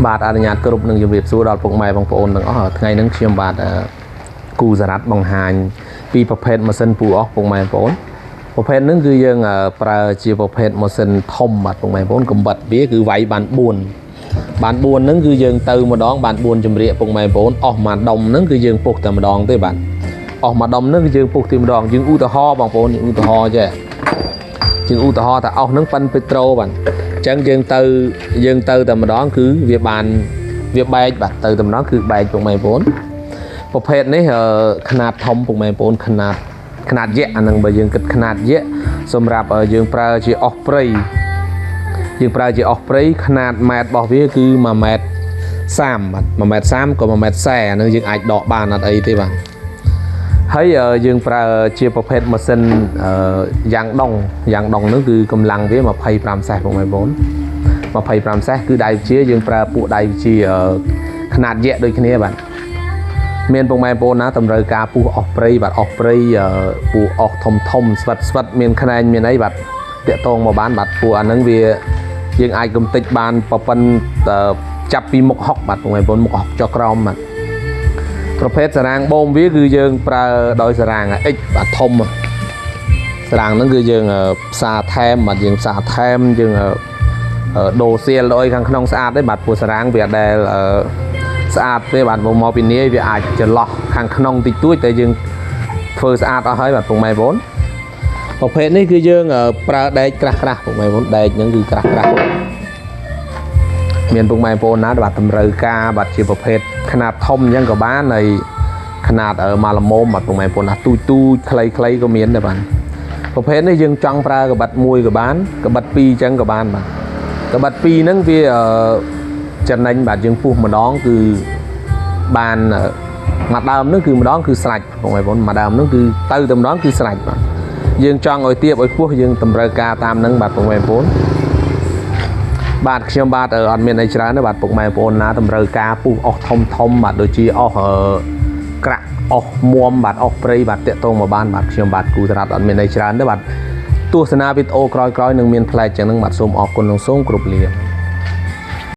បាទអនុញ្ញាតគ្រប់នឹងជម្រាបសួរដល់ពុកម៉ែបងប្អូនទាំងអស់ថ្ងៃនេះខ្ញុំបាទគូសារ៉ាត់បង្ហាញពីប្រភេទម៉ាស៊ីនពូអស់ពុកម៉ែបងប្អូនប្រភេទហ្នឹងគឺយើងប្រើជាប្រភេទម៉ាស៊ីនធំបាទពុកម៉ែបងប្អូនកំបិតវាគឺវាយបាន4ហ្នឹងគឺយើងទៅម្ដងបាន4ជំរាកពុកម៉ែបងប្អូនអស់មួយដុំហ្នឹងគឺយើងពុះតែម្ដងទេបាទអស់មួយដុំហ្នឹងគឺយើងពុះតែម្ដងយើងឧទាហរណ៍បងប្អូនឧទាហរណ៍ចេះជាងឧទាហរណ៍ថាអស់ហ្នឹងប៉ិនពេត្រូបាទអញ្ចឹងយើងទៅតែម្ដងគឺវាបានវាបែកបាទទៅតែម្ដងគឺបែកពុកម៉ែបងប្អូនប្រភេទនេះຂະຫນាតធំពុកម៉ែបងប្អូនຂະຫນាតយក្សអាហ្នឹងបើយើងគិតຂະຫນាតយក្សសម្រាប់យើងប្រើជាអស់ព្រៃយើងប្រើជាអស់ព្រៃຂະຫນាតម៉ែត្ររបស់វាគឺ1.30 ម៉ែត្របាទ1.30 ម៉ែត្រក៏1.40 ម៉ែត្រអាហ្នឹងយើងអាចដកបានអត់អីទេបាទហើយយើងប្រើជាប្រភេទម៉ាស៊ីនយ៉ាងដុងហ្នឹងគឺកម្លាំងវា25សេសបងប្អូន25សេសគឺដៃវិជាយើងប្រើពួកដៃវិជាຂະຫນាតយក្សដូចគ្នាបាទមានបងប្អូនណាតម្រូវការពុះអស់ព្រៃបាទអស់ព្រៃពុះអស់ធំស្វិតមានខ្នែងមានអីបាទតាក់តងមកបានបាទពួកអាហ្នឹងវាយើងអាចកំទេចបានប្រព័ន្ធចាប់ពីមុខហុកបាទបងប្អូនមុខហុកចុះក្រោមបាទប្រភេទសារ៉ាងបូមវាគឺយើងប្រើដោយសារ៉ាង X បាទធំសារ៉ាងហ្នឹងគឺយើងផ្សារថែមបាទយើងផ្សារថែមយើងដូរសៀលដោយខាងក្នុងស្អាតទេបាទពួកសារ៉ាងវាដែលស្អាតទេបាទមកពីនេះវាអាចចន្លោះខាងក្នុងតិចតួចតែយើងធ្វើស្អាតអស់ហើយបាទពុកម៉ែបងប្អូនប្រភេទនេះគឺយើងប្រើដែកក្រាស់ពុកម៉ែបងប្អូនដែកហ្នឹងគឺក្រាស់មានពុកម៉ែបងប្អូនណាបាទតម្រូវការបាទជាប្រភេទຂະຫນាតធំអញ្ចឹងក៏បានហើយຂະຫນាតម៉ាឡម៉ូមបាទពុកម៉ែបងប្អូនណាទូចខ្លីក៏មានដែរបាទប្រភេទនេះយើងចង់ប្រើកបិត1ក៏បានកបិត2អញ្ចឹងក៏បានបាទកបិត2ហ្នឹងវាចំណេញបាទយើងពុះម្ដងគឺបានមួយដើមហ្នឹងគឺម្ដងគឺស្រេចបងប្អូនមួយដើមហ្នឹងគឺទៅតែម្ដងគឺស្រេចបាទយើងចង់ឲ្យទៀបឲ្យពោះយើងតម្រូវការតាមហ្នឹងបាទបងប្អូនបាទខ្ញុំបាទអត់មានអីច្រើនទេបាទពុកម៉ែបងប្អូនណាតម្រូវការពុះអស់ធំបាទដូចជាអស់ក្រាក់អស់មួមបាទអស់ព្រៃបាទតាក់ទងមកបានបាទខ្ញុំបាទគូសារ៉ាត់អត់មានអីច្រើនទេបាទទស្សនាវីដេអូក្រោយៗនឹងមានផ្លែកចឹងហ្នឹងបាទសូមអរគុណនិងសូមគោរពលា